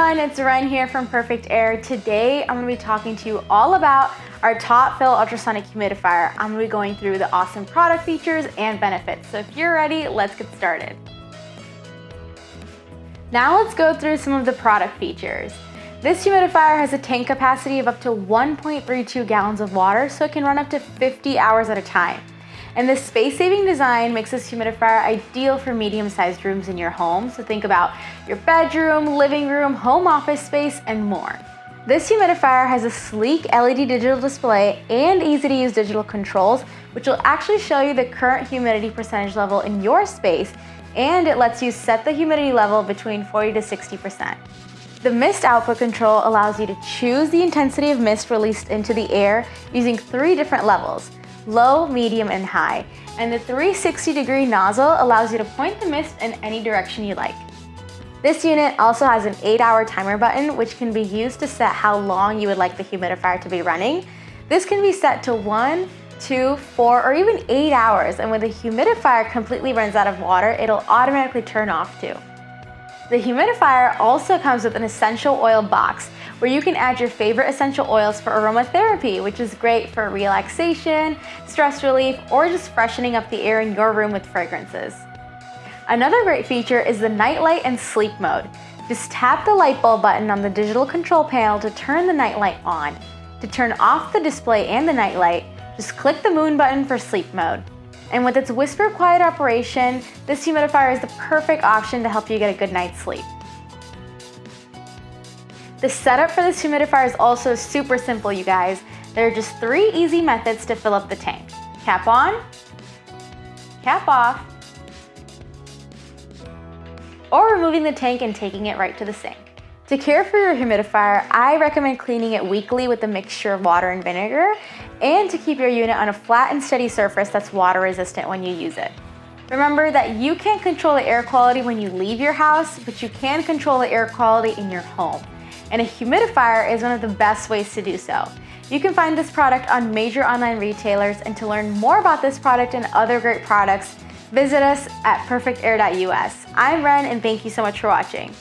everyone, it's Ren here from Perfect Aire. Today I'm going to be talking to you all about our top fill ultrasonic humidifier. I'm going to be going through the awesome product features and benefits. So if you're ready, let's get started. Now let's go through some of the product features. This humidifier has a tank capacity of up to 1.32 gallons of water, so it can run up to 50 hours at a time. And this space-saving design makes this humidifier ideal for medium-sized rooms in your home. So think about your bedroom, living room, home office space, and more. This humidifier has a sleek LED digital display and easy-to-use digital controls, which will actually show you the current humidity percentage level in your space, and it lets you set the humidity level between 40 to 60%. The mist output control allows you to choose the intensity of mist released into the air using 3 different levels: low, medium, and high. And the 360-degree nozzle allows you to point the mist in any direction you like. This unit also has an 8-hour timer button, which can be used to set how long you would like the humidifier to be running. This can be set to 1, 2, 4, or even 8 hours, and when the humidifier completely runs out of water, it'll automatically turn off too. The humidifier also comes with an essential oil box where you can add your favorite essential oils for aromatherapy, which is great for relaxation, stress relief, or just freshening up the air in your room with fragrances. Another great feature is the night light and sleep mode. Just tap the light bulb button on the digital control panel to turn the night light on. To turn off the display and the night light, just click the moon button for sleep mode. And with its whisper quiet operation, this humidifier is the perfect option to help you get a good night's sleep. The setup for this humidifier is also super simple, you guys. There are just 3 easy methods to fill up the tank. Cap on, cap off, or removing the tank and taking it right to the sink. To care for your humidifier, I recommend cleaning it weekly with a mixture of water and vinegar, and to keep your unit on a flat and steady surface that's water resistant when you use it. Remember that you can't control the air quality when you leave your house, but you can control the air quality in your home. And a humidifier is one of the best ways to do so. You can find this product on major online retailers, and to learn more about this product and other great products, visit us at perfectaire.us. I'm Ren, and thank you so much for watching.